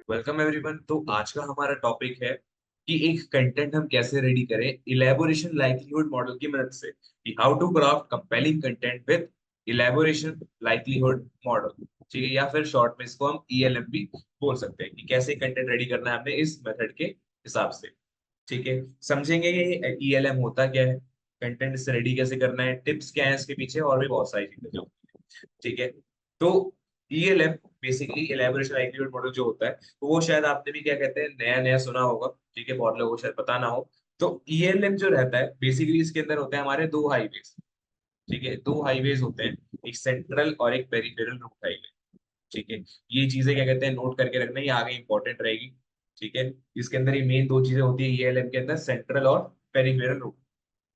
Welcome everyone. तो आज का हमारा टॉपिक है कि एक कंटेंट हम कैसे रेडी करें इलेबोरेशन लाइक्लीहुड मॉडल की मदद से, कि how to craft compelling content with elaboration likelihood model. ठीक है, या फिर शॉर्ट में इसको हम ईएलएम भी बोल सकते हैं, कि कैसे कंटेंट रेडी करना है हमने इस मेथड के हिसाब से। ठीक है, समझेंगे ये ईएलएम होता क्या है, कंटेंट इससे रेडी कैसे करना है, टिप्स क्या है इसके पीछे, और भी बहुत सारी चीजें जो। ठीक है, तो ELM basically elaboration likelihood model जो होता है, तो वो शायद आपने भी क्या कहते हैं नया नया सुना होगा। ठीक है, बहुत लोगों को शायद पता ना हो। तो ईएलएम जो रहता है बेसिकली इसके अंदर होते हैं हमारे दो हाईवेज। ठीक है, दो हाईवेज होते हैं, एक सेंट्रल और एक पेरिफेरल रूट हाईवे। ठीक है, ये चीजें क्या कहते हैं नोट करके रखना, ये आगे इंपॉर्टेंट रहेगी। ठीक है, इसके अंदर ये मेन दो चीजें होती है ईएलएम के अंदर, सेंट्रल और पेरिफेरल रूट।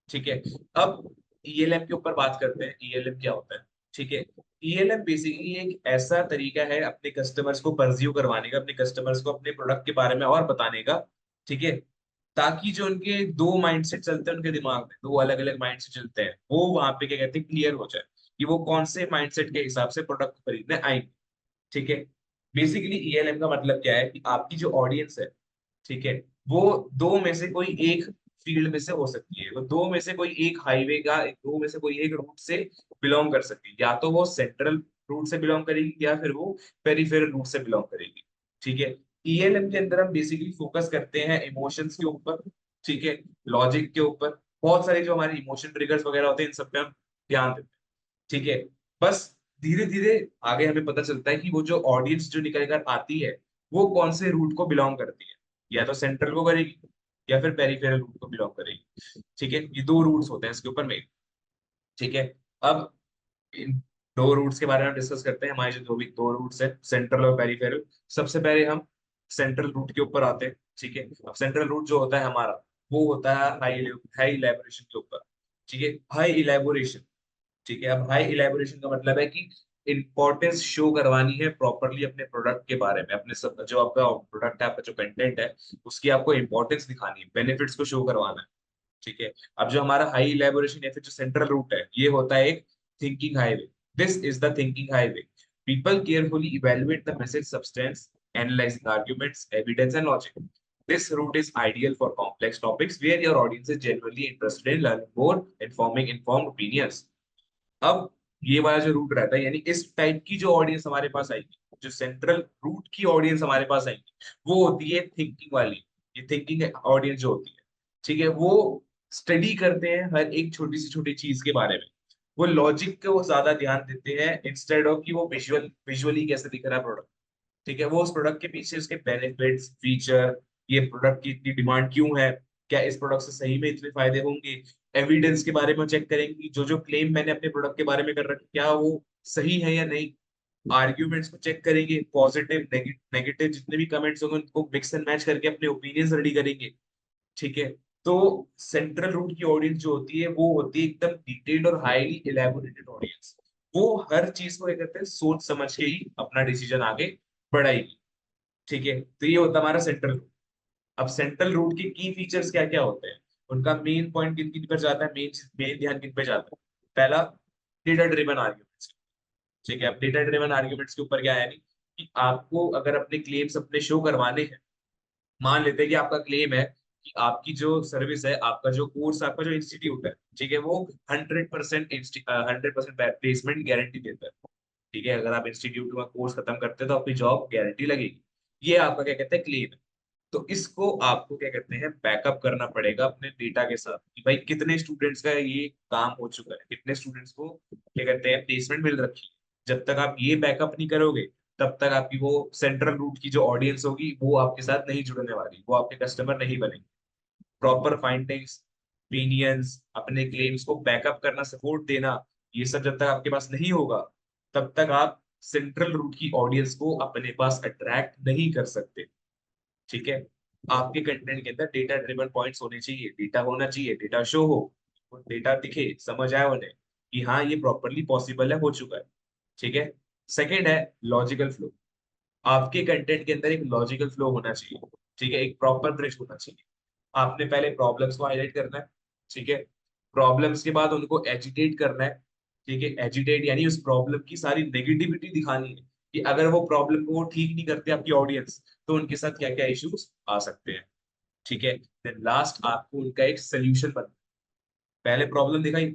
ठीक है, अब ईएलएम के ऊपर बात करते हैं, ईएलएम क्या होता है। ठीक है, ईएलएम बेसिकली एक ऐसा तरीका है अपने कस्टमर्स को परस्यू करवाने का, अपने कस्टमर्स को अपने प्रोडक्ट के बारे में और बताने का। ठीक है, ताकि जो उनके दो माइंडसेट चलते हैं उनके दिमाग में, दो अलग अलग माइंडसेट चलते हैं, वो वहां पे क्या कहते हैं क्लियर हो जाए कि वो कौन से माइंडसेट के हिसाब से प्रोडक्ट खरीदने आएंगे। ठीक है, बेसिकली ईएलएम का मतलब क्या है कि आपकी जो ऑडियंस है, ठीक है, वो दो में से कोई एक फील्ड में से हो सकती है, वो दो में से कोई एक हाईवे का, दो में से कोई एक रूट से बिलोंग कर सकती है, या तो वो सेंट्रल रूट से बिलोंग करेगी या फिर वो पेरिफेरल रूट से बिलोंग करेगी। ठीक है, ईएलएम के अंदर हम बेसिकली फोकस करते हैं इमोशंस के ऊपर। ठीक है, लॉजिक के ऊपर, बहुत सारे जो हमारे इमोशन ट्रिगर्स वगैरह होते हैं इन सब पे हम ध्यान देते हैं। ठीक है, बस धीरे धीरे आगे हमें पता चलता है कि वो जो ऑडियंस जो निकल कर आती है, वो कौन से रूट को बिलोंग करती है, या तो सेंट्रल को करेगी या फिर पेरिफेरल रूट को बिलोंग करेगी। ठीक है, ये दो रूट्स होते हैं इसके ऊर में। ठीक है, अब इन दो रूट्स के बारे में डिस्कस करते हैं, हमारे जो दो भी दो रूट्स है, सेंट्रल और पेरिफेरल। सबसे पहले हम सेंट्रल रूट के ऊपर आते हैं। ठीक है, अब सेंट्रल रूट जो होता है हमारा, वो होता है हाई हाई इलेबोरेशन के ऊपर। ठीक है, हाई इलेबोरेशन। ठीक है, अब हाई इलेबोरेशन का मतलब है कि इंपॉर्टेंस शो करवानी है प्रॉपरली अपने प्रोडक्ट के बारे में, अपने सब जो आपका प्रोडक्ट है, आपका जो कंटेंट है, उसकी आपको इंपॉर्टेंस दिखानी है, बेनिफिट्स को शो करवाना है। ठीक है, अब जो हमारा हाई इलेबोरेशन या फिर जो सेंट्रल रूट है, ये होता है एक thinking highway. This is the thinking highway. People carefully evaluate the message substance, analysing arguments, evidence and logic. This route is ideal for complex topics where your audience is genuinely interested in learning more, informing informed opinions. अब ये वाला जो root रहता है, यानी इस type की जो ऑडियंस हमारे पास आएगी, जो सेंट्रल रूट की ऑडियंस हमारे पास आएगी, वो होती है थिंकिंग वाली। ये थिंकिंग ऑडियंस जो होती है, ठीक है, वो स्टडी करते हैं हर एक छोटी सी छोटी चीज के बारे में। वो लॉजिक को ज्यादा ध्यान देते हैं इंस्टेड ऑफ कि वो विजुअली कैसे दिख रहा है प्रोडक्ट। ठीक है, वो उस प्रोडक्ट के पीछे उसके बेनिफिट्स, फीचर, ये प्रोडक्ट की इतनी डिमांड क्यों है, क्या इस प्रोडक्ट से सही में इतने फायदे होंगे, एविडेंस के बारे में चेक करेंगे, जो जो क्लेम मैंने अपने प्रोडक्ट के बारे में कर रखा क्या वो सही है या नहीं। आर्ग्यूमेंट्स को चेक करेंगे, पॉजिटिव नेगेटिव जितने भी कमेंट्स होंगे उनको मिक्स एंड मैच करके अपने ओपिनियंस रेडी करेंगे। ठीक है, तो सेंट्रल रूट की ऑडियंस जो होती है, वो होती है एकदम डिटेल्ड और हाईली इलेबोरेटेड ऑडियंस। वो हर चीज को क्या कहते हैं सोच समझ के ही अपना डिसीजन आगे बढ़ाएगी। ठीक है, तो ये होता है हमारा सेंट्रल रूट। अब सेंट्रल रूट के की फीचर्स क्या क्या होते हैं, उनका मेन पॉइंट किन किन पर जाता है, मेन मेन ध्यान किन पे जाता है। पहला, डेटा ड्रिवन आर्ग्यूमेंट्स। ठीक है, अब डेटा ड्रिवन आर्ग्यूमेंट्स के ऊपर क्या है, नहीं कि आपको अगर अपने क्लेम्स अपने शो करवाने हैं, मान लेते हैं कि आपका क्लेम है कि आपकी जो सर्विस है, आपका जो कोर्स, आपका जो इंस्टीट्यूट है, ठीक है, वो 100% 100% प्लेसमेंट गारंटी देता है। ठीक है, अगर आप इंस्टीट्यूट में कोर्स खत्म करते हैं तो आपकी जॉब गारंटी लगेगी। ये आपका क्या कहते हैं क्लेम है। तो इसको आपको क्या कहते हैं बैकअप करना पड़ेगा अपने डेटा के साथ, कि भाई कितने स्टूडेंट्स का ये काम हो चुका है, कितने स्टूडेंट्स को क्या कहते हैं प्लेसमेंट मिल रखी है। जब तक आप ये बैकअप नहीं करोगे, तब तक आपकी वो सेंट्रल रूट की जो ऑडियंस होगी वो आपके साथ नहीं जुड़ने वाली, वो आपके कस्टमर नहीं बनेंगे। प्रॉपर फाइंडिंग्स, ओपिनियंस, अपने क्लेम्स को बैकअप करना, सपोर्ट देना, ये सब जब तक आपके पास नहीं होगा, तब तक आप सेंट्रल रूट की ऑडियंस को अपने पास अट्रैक्ट नहीं कर सकते। ठीक है, आपके कंटेंट के अंदर डेटा ड्रिवन पॉइंट्स होने चाहिए, डेटा होना चाहिए, डेटा शो हो, वो डेटा दिखे, समझ आए उन्हें कि हाँ ये प्रॉपरली पॉसिबल है, हो चुका है। ठीक है, सेकंड है लॉजिकल फ्लो। आपके कंटेंट के अंदर एक लॉजिकल फ्लो होना चाहिए। ठीक है, एक प्रॉपर ब्रिज होना चाहिए। आपने पहले प्रॉब्लम्स को हाईलाइट करना है। ठीक है, प्रॉब्लम्स के बाद उनको एजिटेट करना है। ठीक है, एजिटेट यानी उस प्रॉब्लम की सारी नेगेटिविटी दिखानी है, कि अगर वो प्रॉब्लम को वो ठीक नहीं करते आपकी ऑडियंस, तो उनके साथ क्या क्या इश्यूज आ सकते हैं। ठीक है, देन लास्ट आपको उनका एक सोल्यूशन बना। पहले प्रॉब्लम दिखाई,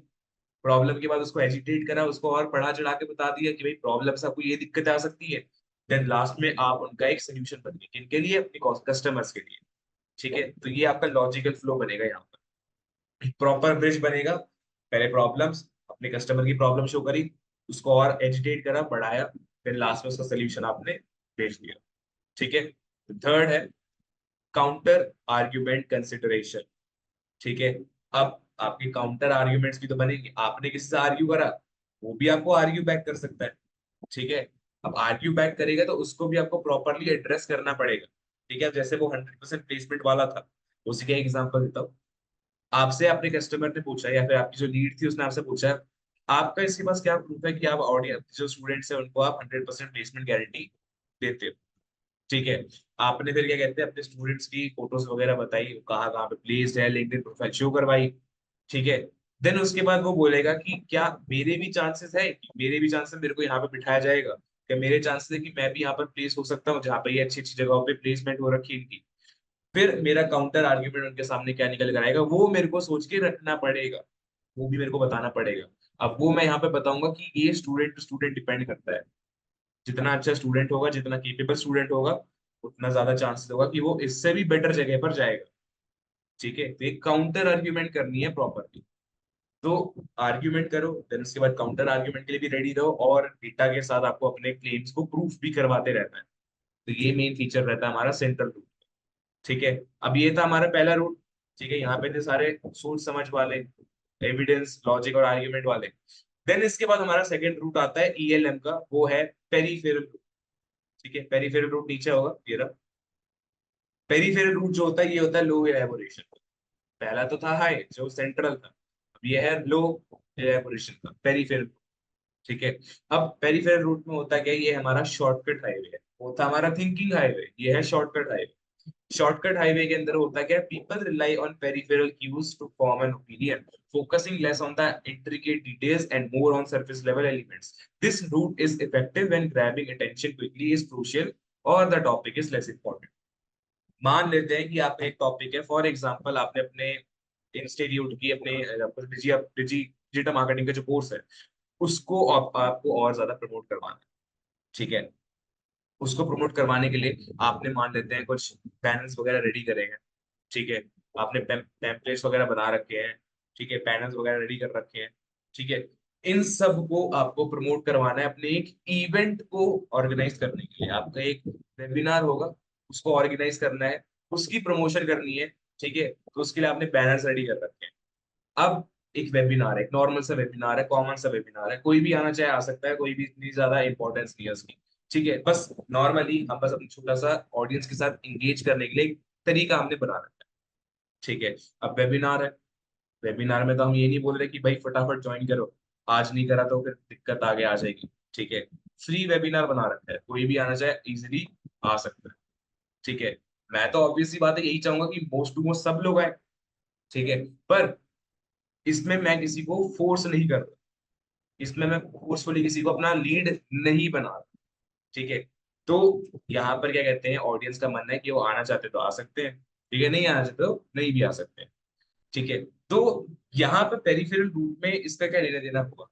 प्रॉब्लम के बाद उसको एजिटेट करा, उसको और बढ़ा चढ़ा के बता दिया कि भाई प्रॉब्लम से आपको ये दिक्कत आ सकती है। देन लास्ट में आप उनका एक सोल्यूशन बनिए, किनके लिए, अपने कस्टमर्स के लिए। ठीक है, तो ये आपका लॉजिकल फ्लो बनेगा यहाँ पर, प्रॉपर ब्रिज बनेगा। पहले प्रॉब्लम्स, अपने कस्टमर की प्रॉब्लम शो करी, उसको और एजिटेट करा, बढ़ाया, फिर लास्ट में उसका सोल्यूशन आपने भेज दिया। ठीक है, थर्ड है काउंटर आर्ग्यूमेंट कंसिडरेशन। ठीक है, अब आपके काउंटर आर्ग्यूमेंट्स भी तो बनेंगे, आपने किसी से आर्ग्यू करा, वो भी आपको आर्ग्यू बैक कर सकता है। ठीक है, अब आर्ग्यू बैक करेगा तो उसको भी आपको प्रॉपरली एड्रेस करना पड़ेगा। ठीक है, अब जैसे वो 100% प्लेसमेंट वाला था, उसी का एग्जांपल देता हूँ। आपसे अपने कस्टमर ने पूछा, या फिर आपकी जो लीड थी उसने आपसे पूछा, आपका इसके पास क्या प्रूफ है कि आप ऑडियंस जो स्टूडेंट्स है उनको आप 100% प्लेसमेंट गारंटी देते हो। ठीक है, आपने फिर क्या कहते हैं, अपने स्टूडेंट्स की फोटोज वगैरह बताई, कहाँ कहाँ पे प्लेस्ड है, लिंक्डइन प्रोफाइल शो करवाई। ठीक है, देन उसके बाद वो बोलेगा कि क्या मेरे भी चांसेस है, कि मेरे भी चांसेस मेरे को यहाँ पे बिठाया जाएगा, क्या मेरे चांसेस है कि मैं भी यहाँ पर प्लेस हो सकता हूँ, जहाँ पे ये अच्छी अच्छी जगहों पे प्लेसमेंट हो रखी है इनकी। फिर मेरा काउंटर आर्ग्यूमेंट उनके सामने क्या निकल कर आएगा, वो मेरे को सोच के रखना पड़ेगा, वो भी मेरे को बताना पड़ेगा। अब वो मैं यहाँ पे बताऊंगा कि ये स्टूडेंट टू स्टूडेंट डिपेंड करता है। जितना अच्छा स्टूडेंट होगा, जितना केपेबल स्टूडेंट होगा, उतना ज्यादा चांसेस होगा कि वो इससे भी बेटर जगह पर जाएगा। ठीक है, तो एक काउंटर आर्ग्यूमेंट करनी है प्रॉपरली। तो आर्ग्यूमेंट करो, देन उसके बाद काउंटर आर्ग्यूमेंट के लिए भी रेडी रहो, और डेटा के साथ आपको अपने क्लेम्स को प्रूफ भी करवाते रहना है। तो ये मेन फीचर रहता है हमारा सेंट्रल रूट। ठीक है, अब ये था हमारा पहला रूट। ठीक है, यहाँ पे थे सारे सोच समझ वाले, एविडेंस, लॉजिक और आर्ग्यूमेंट वाले। देन इसके बाद हमारा सेकंड रूट आता है ईएलएम का, वो है पेरीफेरल रूट। ठीक है, पेरीफेरल रूट नीचे होगा ये रहा। पेरीफेरल रूट जो होता है ये होता है लो एलेबोरेशन। पहला तो था हाई जो सेंट्रल था, अब ये है लो एलेबोरेशन का पेरीफेरल। ठीक है, अब पेरीफेरल रूट में होता क्या है, ये हमारा शॉर्टकट हाईवे है, वो था हमारा थिंकिंग हाईवे, ये है शॉर्टकट हाईवे। शॉर्टकट हाईवे के अंदर होता क्या है, people rely on peripheral cues to form an opinion, focusing less on the intricate details and more on surface level elements. This route is effective when grabbing attention quickly is crucial or the topic is less important. मान लेते हैं कि आपका एक topic है, for example आपने अपने institute की, अपने डिजिटल मार्केटिंग का जो कोर्स है, उसको आपको और ज्यादा प्रमोट करवाना है। ठीक है, उसको प्रमोट करवाने के लिए आपने मान लेते हैं कुछ बैनर्स वगैरह रेडी करे हैं। ठीक है, आपने टेम्पलेट्स वगैरह बना रखे हैं। ठीक है, पैनल्स वगैरह रेडी कर रखे हैं। ठीक है, इन सब को आपको प्रमोट करवाना है, अपने एक इवेंट को ऑर्गेनाइज करने के लिए आपका एक वेबिनार होगा, उसको ऑर्गेनाइज करना है, उसकी प्रमोशन करनी है। ठीक है, तो उसके लिए आपने बैनर्स रेडी कर रखे हैं। अब एक वेबिनार है, एक नॉर्मल सा वेबिनार है, कॉमन सा वेबिनार है, कोई भी आना चाहे आ सकता है, कोई भी इतनी ज्यादा इंपॉर्टेंस नहीं है उसकी। ठीक है, बस नॉर्मली हम बस अपनी छोटा सा ऑडियंस के साथ इंगेज करने के लिए एक तरीका हमने बना रखा है। ठीक है, अब वेबिनार है, वेबिनार में तो हम ये नहीं बोल रहे कि भाई फटाफट ज्वाइन करो, आज नहीं करा तो फिर दिक्कत आगे आ जाएगी। ठीक है, फ्री वेबिनार बना रखा है, कोई भी आना चाहे इजिली आ सकता है। ठीक है, मैं तो ऑब्वियस सी बात है यही चाहूंगा कि मोस्ट टू मोस्ट सब लोग आए। ठीक है, पर इसमें मैं किसी को फोर्स नहीं कर रहा, इसमें मैं फोर्सफुली किसी को अपना लीड नहीं बना रहा। ठीक है, तो यहाँ पर क्या कहते हैं, ऑडियंस का मानना है कि वो आना चाहते तो आ सकते हैं, ठीक है, नहीं आना चाहते तो नहीं भी आ सकते हैं। ठीक है, तो यहाँ पर पेरिफेरल रूट में इसका क्या लेना देना हुआ,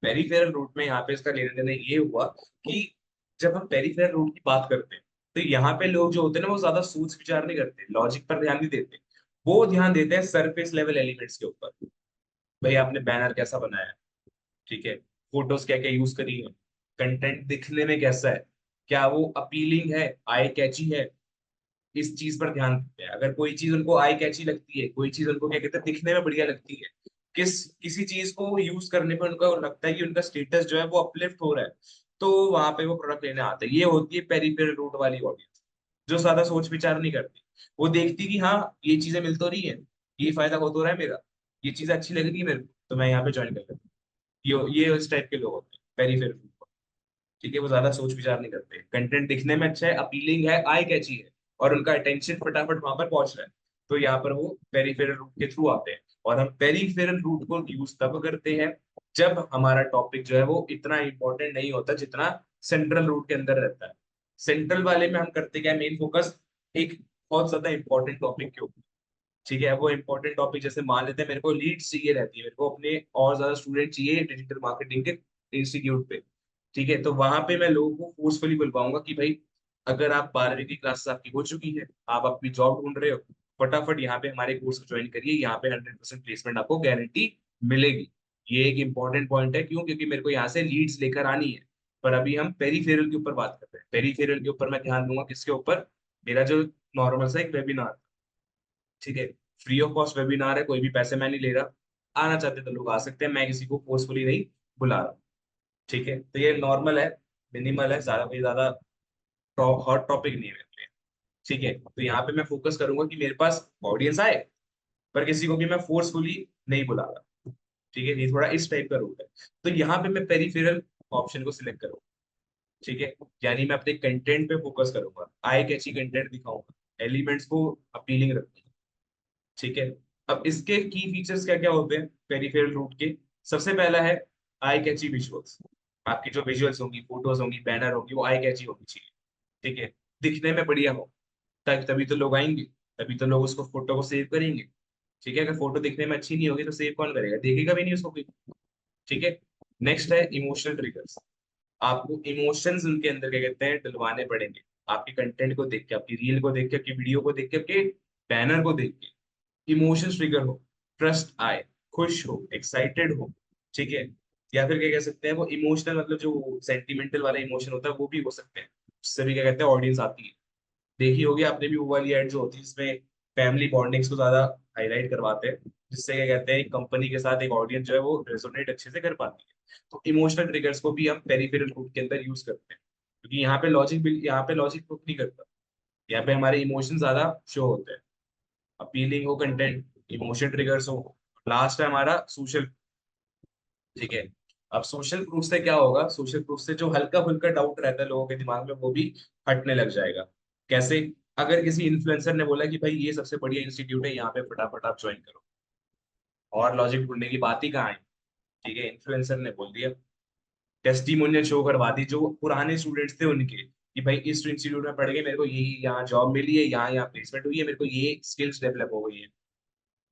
पेरिफेरल रूट में यहाँ पे इसका लेना देना ये हुआ कि जब हम पेरिफेरल रूट की बात करते हैं, तो यहाँ पे लोग जो होते हैं ना, वो ज्यादा सोच विचार नहीं करते, लॉजिक पर ध्यान नहीं देते, वो ध्यान देते हैं सरफेस लेवल एलिमेंट्स के ऊपर। भाई आपने बैनर कैसा बनाया है, ठीक है, फोटोज क्या क्या यूज करी है, कंटेंट दिखने में कैसा है, क्या वो अपीलिंग है, आई कैची है, इस चीज पर ध्यान देते हैं। अगर कोई चीज उनको आई कैची लगती है, कोई चीज उनको क्या कहते हैं दिखने में बढ़िया लगती है, किसी चीज को यूज करने पर उनको लगता है कि उनका स्टेटस जो है वो अपलिफ्ट हो रहा है, तो वहां पे वो प्रोडक्ट लेने आते हैं। ये होती है पेरिफेरल रूट वाली ऑडियंस, जो ज्यादा सोच विचार नहीं करती, वो देखती कि हाँ ये चीजें मिल तो रही है, ये फायदा हो तो रहा है मेरा, ये चीज अच्छी लग रही है मेरे को, तो मैं यहाँ पे ज्वाइन कर लेता हूँ। ये इस टाइप के लोग होते हैं पेरिफेरल ग्रुप। ठीक है, वो ज्यादा सोच विचार नहीं करते, कंटेंट दिखने में अच्छा है, अपीलिंग है, आई कैची है, और उनका अटेंशन फटाफट वहां पर पहुंच रहा है, तो यहाँ पर वो पेरिफेरल रूट के थ्रू आते हैं। और हम पेरिफेरल रूट को यूज तब करते हैं जब हमारा टॉपिक जो है वो इतना इंपॉर्टेंट नहीं होता जितना सेंट्रल रूट के अंदर रहता है। सेंट्रल वाले में हम करते क्या, मेन फोकस एक बहुत ज्यादा इंपॉर्टेंट टॉपिक के ऊपर। ठीक है, वो इंपॉर्टेंट टॉपिक जैसे मान लेते हैं मेरे को लीड्स चाहिए रहती है, मेरे को अपने और ज्यादा स्टूडेंट चाहिए डिजिटल मार्केटिंग के इंस्टीट्यूट पे। ठीक है, तो वहां पे मैं लोगों को फोर्सफुली बुलवाऊंगा कि भाई अगर आप 12वीं की क्लास आपकी हो चुकी है, आप अपनी जॉब ढूंढ रहे हो, फटाफट यहाँ पे हमारे कोर्स को ज्वाइन करिए, यहाँ पे 100% प्लेसमेंट आपको गारंटी मिलेगी। ये एक इंपॉर्टेंट पॉइंट है, क्यों? क्योंकि मेरे को यहाँ से लीड्स लेकर आनी है। पर अभी हम पेरीफेरल के ऊपर बात कर रहे हैं, पेरीफेरल के ऊपर मैं ध्यान दूंगा किसके ऊपर, मेरा जो नॉर्मल सा एक वेबिनार, ठीक है, फ्री ऑफ कॉस्ट वेबिनार है, कोई भी पैसे मैं नहीं ले रहा, आना चाहते तो लोग आ सकते हैं, मैं किसी को फोर्सफुली नहीं बुला रहा। ठीक है, तो ये नॉर्मल है, मिनिमल है, ज्यादा कोई ज्यादा हॉट टॉपिक नहीं है मेरे लिए। ठीक है, तो यहाँ पे मैं फोकस करूंगा कि मेरे पास ऑडियंस आए, पर किसी को भी मैं फोर्सफुली नहीं बुला रहा। ठीक है, ये थोड़ा इस टाइप का रूल है। तो यहाँ पे मैं पेरिफेरल ऑप्शन को सिलेक्ट करूंगा। ठीक है, यानी मैं अपने कंटेंट पे फोकस करूंगा, आई कैची कंटेंट दिखाऊंगा, एलिमेंट्स को अपीलिंग रखूंगा। ठीक है, अब इसके की फीचर्स क्या क्या होते हैं पेरिफेरल रूट के? सबसे पहला है आई कैची विजुअल्स। आपकी जो विजुअल्स होंगी, फोटोज होंगी, बैनर होंगी, वो आई कैची होनी चाहिए। ठीक है, दिखने में बढ़िया हो, तब तभी तो लोग आएंगे, तभी तो लोग उसको फोटो को सेव करेंगे। ठीक है, अगर फोटो दिखने में अच्छी नहीं होगी तो सेव कौन करेगा, देखेगा भी नहीं उसको कोई। ठीक है, नेक्स्ट है इमोशनल ट्रिगर्स। आपको इमोशंस उनके अंदर क्या कहते हैं डलवाने पड़ेंगे, आपके कंटेंट को देख के, आपकी रील को देख के, आपकी वीडियो को देख के, आपके बैनर को देख के इमोशंस ट्रिगर हो, ट्रस्ट आए, खुश हो, एक्साइटेड हो। ठीक है, या फिर क्या कह सकते हैं वो इमोशनल, मतलब जो सेंटिमेंटल वाला इमोशन होता है वो भी हो सकते हैं, उससे भी क्या कहते हैं ऑडियंस आती है। देखी होगी आपने भी वो वाली एड जो होती है जिसमें फैमिली बॉन्डिंग्स को ज्यादा हाईलाइट करवाते हैं, जिससे क्या कहते हैं एक कंपनी के साथ एक ऑडियंस जो है वो रेजोनेट अच्छे से कर पाती है। तो इमोशनल ट्रिगर्स को भी हम पेरिफेरल रूट के अंदर यूज करते हैं, क्योंकि यहाँ पे लॉजिक प्रूफ नहीं करता, यहाँ पे हमारे इमोशन ज्यादा शो होते हैं। अपीलिंग हो कंटेंट, इमोशन ट्रिगर्स हो, लास्ट है हमारा सोशल। ठीक है, अब सोशल प्रूफ से क्या होगा, सोशल प्रूफ से जो हल्का फुल्का डाउट रहता है लोगों के दिमाग में वो भी हटने लग जाएगा। कैसे? अगर किसी इन्फ्लुएंसर ने बोला कि भाई ये सबसे बढ़िया इंस्टीट्यूट है, यहाँ पे फटाफट आप ज्वाइन करो, और लॉजिक ढूंढने की बात ही कहाँ है। ठीक है, इन्फ्लुएंसर ने बोल दिया, टेस्टिमोनियल शो करवा दी जो पुराने स्टूडेंट्स थे उनके, कि भाई इस इंस्टीट्यूट में पढ़ के मेरे को यही यहाँ जॉब मिली है, यहाँ यहाँ प्लेसमेंट हुई है, मेरे को ये स्किल्स डेवलप हो गई है,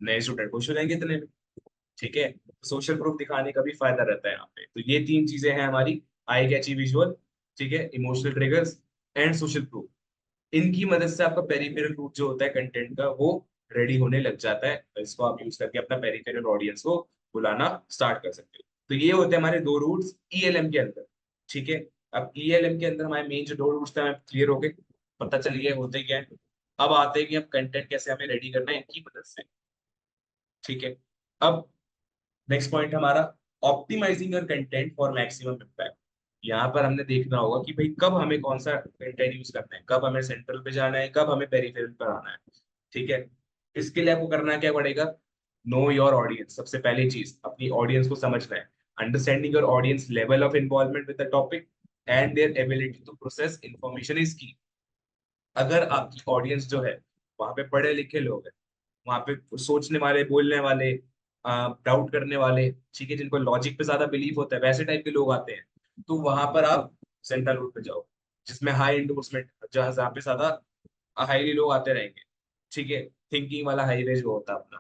नए स्टूडेंट खुश हो जाएंगे इतने में। ठीक है, सोशल प्रूफ दिखाने का भी फायदा रहता है यहाँ पे। तो ये तीन चीजें हैं हमारी, आई कैची विजुअल, ठीक है, emotional triggers and social proof. इनकी मदद से आपका पेरिफेरल रूट जो होता है कंटेंट का वो रेडी होने लग जाता है, तो इसको आप यूज करके अपना पेरिफेरल ऑडियंस को बुलाना स्टार्ट कर सकते हो। तो ये होते हैं हमारे दो रूट्स ईएलएम के अंदर। ठीक है, अब ईएलएम के अंदर हमारे मेन जो दो रूट्स थे क्लियर हो गए, पता चल गया होते क्या है। अब आते हैं कि अब कंटेंट कैसे हमें रेडी करना है इनकी मदद से। ठीक है, अब नेक्स्ट पॉइंट हमारा optimising your content for maximum impact. यहाँ पर हमने देखना होगा कि भाई कब हमें कौन सा कंटेंट यूज करना है, कब हमें सेंट्रल पे जाना है, कब हमें पेरिफेरल पर आना है। ठीक है, इसके लिए आपको करना क्या पड़ेगा, नो योर ऑडियंस। सबसे पहली चीज अपनी ऑडियंस को समझना है, understanding your audience level of involvement with the topic and their ability to process information is key. अगर आपकी ऑडियंस जो है वहां पे पढ़े लिखे लोग हैं, वहां पे सोचने वाले, बोलने वाले, डाउट करने वाले, ठीक है, जिनको लॉजिक पे ज्यादा बिलीव होता है, वैसे टाइप के लोग आते हैं, तो वहां पर आप सेंट्रल रूट पे जाओ, जिसमें हाई इंडोर्समेंट, जहाँ पे ज्यादा हाईली लोग आते रहेंगे। ठीक है, थिंकिंग वाला हाईवे जो होता है अपना,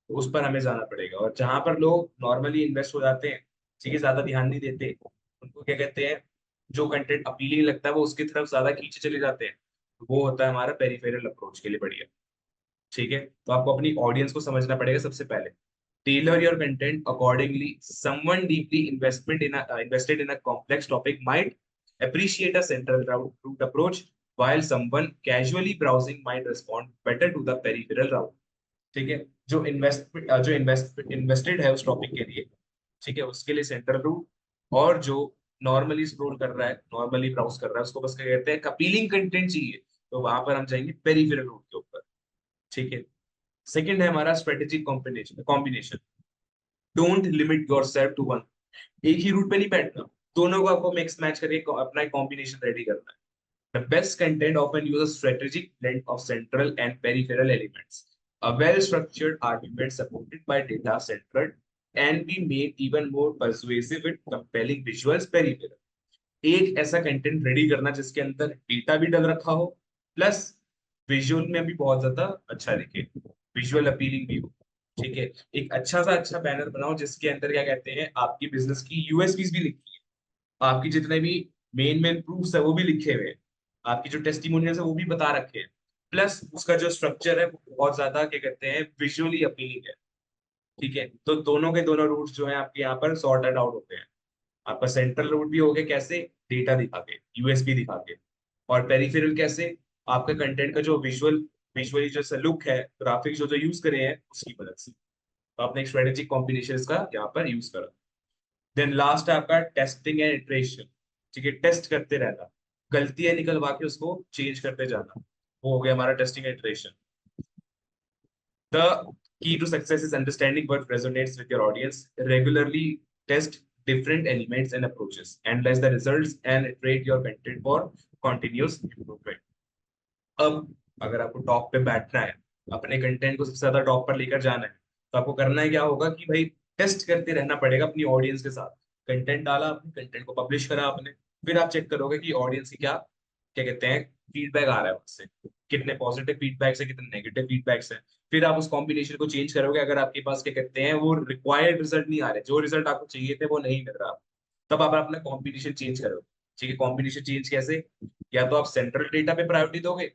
तो उस पर हमें जाना पड़ेगा। और जहां पर लोग नॉर्मली इन्वेस्ट हो जाते हैं, ठीक है, ज्यादा ध्यान नहीं देते, उनको क्या कहते हैं, जो कंटेंट अपीलिंग लगता है वो उसकी तरफ ज्यादा खींचे चले जाते हैं, तो वो होता है हमारा पेरिफेरल अप्रोच के लिए बढ़िया। ठीक है, तो आपको अपनी ऑडियंस को समझना पड़ेगा सबसे पहले। Tailor your content accordingly, someone deeply invested in a complex topic might appreciate a central route approach, while someone casually browsing might respond better to the peripheral route। ठीक है, जो इन्वेस्टेड है उस टॉपिक के लिए, ठीक है, उसके लिए सेंट्रल रूट, और जो नॉर्मली स्क्रॉल कर रहा है, नॉर्मली ब्राउज कर रहा है, उसको बस क्या कहते हैं अपीलिंग कंटेंट चाहिए, तो वहां पर हम जाएंगे पेरिफेरल रूट के ऊपर। ठीक है, सेकंड है हमारा strategic combination combination. Don't limit yourself to one. एक ही रूट पे नहीं बैठना, दोनों को आपको मिक्स मैच करके अपना एक कॉम्बिनेशन रेडी करना है। The best content often use a strategic blend of central and peripheral elements. A well-structured argument supported by data centered can be made even more persuasive with compelling visuals peripheral. एक ऐसा content ready करना जिसके अंदर data भी डल रखा हो, plus visual में भी बहुत ज्यादा अच्छा दिखे, विजुअल अपीलिंग भी हो। ठीक है, एक अच्छा बैनर बनाओ जिसके अंदर क्या कहते हैं, आपकी बिजनेस की यूएसपीज भी लिखी है, आपकी जितने भी मेन प्रूफ्स है वो भी लिखे हुए हैं, आपकी जो टेस्टिमोनियल्स है वो भी बता रखे हैं, प्लस उसका जो स्ट्रक्चर है वो बहुत ज्यादा क्या कहते हैं विजुअली अपीलिंग है। ठीक है, तो दोनों के दोनों रूट्स जो है आपके यहाँ पर सॉर्टेड आउट होते हैं। आपका सेंट्रल रूट भी हो गया कैसे, डेटा दिखा के, यूएसपी दिखा के, और पेरिफेरल कैसे, आपके कंटेंट का जो विजुअली जो लुक है, ग्राफिक्स जो जो यूज करे हैं उसकी मदद से। तो आपने एक स्ट्रेटेजिक कॉम्बिनेशन का यहाँ पर यूज करा। देन लास्ट है आपका टेस्टिंग एंड इटरेशन। ठीक है, टेस्ट करते रहना, गलतियां निकलवा के उसको चेंज करते जाना, वो हो गया हमारा testing and iteration. The key to success is understanding what resonates with your audience. Regularly test different elements and approaches. Analyze the results and iterate your content for continuous improvement. अब अगर आपको top पे बैठना है, अपने content को सबसे ज्यादा टॉप पर लेकर जाना है, तो आपको करना है क्या होगा कि भाई टेस्ट करते रहना पड़ेगा अपनी ऑडियंस के साथ। कंटेंट डाला, अपने कंटेंट को पब्लिश करा आपने, फिर आप चेक करोगे कि ऑडियंस की क्या क्या कहते हैं फीडबैक आ रहा है उससे, कितने पॉजिटिव फीडबैक्स है, कितने नेगेटिव फीडबैक्स है। फिर आप उस कॉम्बिनेशन को चेंज करोगे, अगर आपके पास क्या कहते हैं वो रिक्वायर्ड रिजल्ट नहीं आ रहे, जो रिजल्ट आपको चाहिए थे वो नहीं मिल रहा, तब आप अपना कॉम्बिनेशन चेंज करोगे। ठीक है, कॉम्बिनेशन चेंज कैसे, या तो आप सेंट्रल डेटा पे प्रायोरिटी दोगे,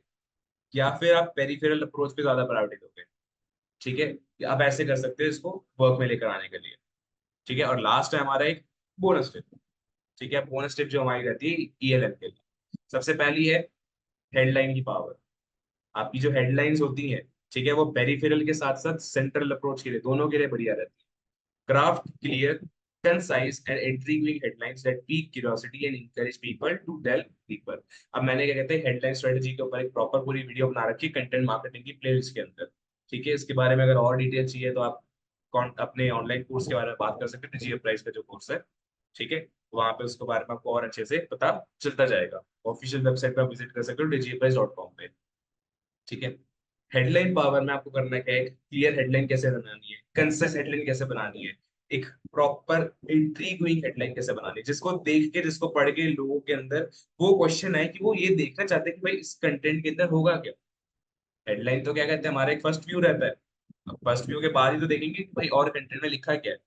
या फिर आप पेरिफेरल अप्रोच पे ज्यादा प्रायोरिटी दोगे। ठीक है, आप ऐसे कर सकते हैं इसको वर्क में लेकर आने के लिए। ठीक है, और लास्ट है हमारा एक बोनस टिप। ठीक है, बोनस टिप जो हमारी रहती है ईएलएम के लिए, सबसे पहली है हेडलाइन की पावर। आपकी जो हेडलाइंस होती हैं, ठीक है, वो पेरिफेरल के साथ साथ सेंट्रल अप्रोच के लिए, दोनों के लिए बढ़िया रहती है। Craft clear, concise and intriguing headlines that pique curiosity and encourage people to delve deeper। अब मैंने क्या कहते हैं हेडलाइन स्ट्रेटजी के ऊपर एक प्रॉपर पूरी वीडियो बना रखी है कंटेंट मार्केटिंग की प्लेलिस्ट के अंदर। ठीक है, इसके बारे में अगर और डिटेल चाहिए तो आप अपने ऑनलाइन कोर्स के बारे में बात कर सकते हैं, डिजिटल प्राइस का जो कोर्स है। ठीक है, वहां पे उसके बारे में आपको और अच्छे से पता चलता जाएगा। ऑफिशियल वेबसाइट पर विजिट कर सकते हो digitalprice.com पे। ठीक है, हेडलाइन पावर में आपको करना क्या है, क्लियर हेडलाइन कैसे बनानी है, कंसिस हेडलाइन कैसे बनानी है, एक प्रॉपर इंट्रीगिंग हेडलाइन कैसे बनानी है, जिसको देख के, जिसको पढ़ के लोगों के अंदर वो क्वेश्चन है कि वो ये देखना चाहते हैं कि भाई इस कंटेंट के अंदर होगा क्या। हेडलाइन तो क्या कहते हैं, हमारा एक फर्स्ट व्यू रहता है, फर्स्ट व्यू के बाद ही तो देखेंगे कि भाई और कंटेंट में लिखा क्या है।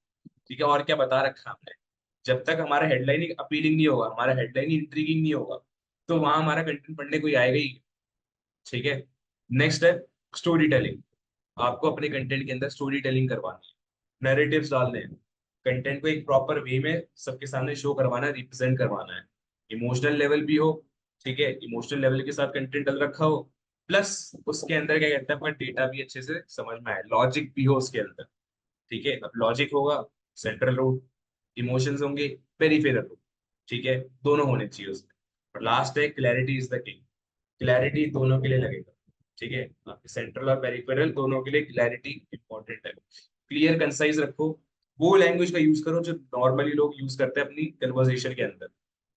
ठीक है, और क्या बता रखा है हमने। जब तक हमारा हेडलाइन अपीलिंग नहीं होगा, हमारा हेडलाइन इंट्रीगिंग नहीं होगा, तो वहां हमारा कंटेंट पढ़ने कोई आएगा ही। ठीक है, नेक्स्ट है स्टोरी टेलिंग। आपको अपने कंटेंट के अंदर स्टोरी टेलिंग करवानी है, नैरेटिव्स डालने हैं, कंटेंट को एक प्रॉपर वे में सबके सामने शो करवाना है, रिप्रेजेंट करवाना है। इमोशनल लेवल भी हो, ठीक है, इमोशनल लेवल के साथ कंटेंट डल रखा हो, प्लस उसके अंदर क्या कहते हैं अपना डेटा भी अच्छे से समझ में आए, लॉजिक भी हो उसके अंदर। ठीक है, अब लॉजिक होगा, सेंट्रल रूट, इमोशंस होंगे, पेरिफेरल रूट। ठीक है, दोनों होने चाहिए उसमें। और लास्ट है clarity is the king. Clarity दोनों के लिए लगेगा। ठीक है, आपके सेंट्रल और पेरिफेरल दोनों के लिए क्लैरिटी इंपॉर्टेंट है। क्लियर कंसाइज रखो, वो लैंग्वेज का यूज करो जो नॉर्मली लोग यूज करते हैं अपनी कन्वर्सेशन के अंदर।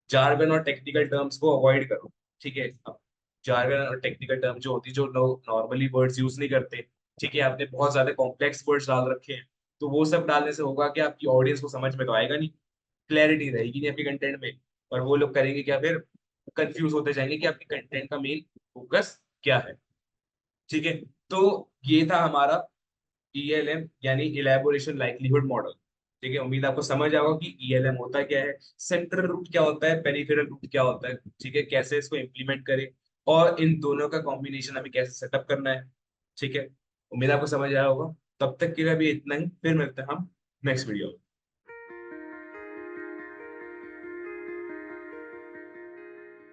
जार्गन और टेक्निकल टर्म्स को अवॉइड करो। ठीक है, अब जार्गन और टेक्निकल टर्म जो होती है, जो लोग नॉर्मली वर्ड्स यूज नहीं करते, ठीक है, आपने बहुत ज्यादा कॉम्प्लेक्स वर्ड्स डाल रखे हैं, तो वो सब डालने से होगा कि आपकी ऑडियंस को समझ में तो आएगा नहीं, क्लैरिटी रहेगी नहीं आपके कंटेंट में, और वो लोग करेंगे क्या, फिर कंफ्यूज होते जाएंगे कि आपके कंटेंट का मेन फोकस क्या है। ठीक है, तो ये था हमारा ईएलएम यानी इलेबोरेशन लाइक्लीहुड मॉडल। ठीक है, उम्मीद आपको समझ आएगा कि ईएलएम होता क्या है, सेंट्रल रूट क्या होता है, पेरिफेरल रूट क्या होता है। ठीक है, कैसे इसको इम्प्लीमेंट करें, और इन दोनों का कॉम्बिनेशन हमें कैसे सेटअप करना है। ठीक है, उम्मीद आपको समझ आया होगा। तब तक के लिए अभी इतना ही, फिर मिलते हैं हम नेक्स्ट वीडियो में।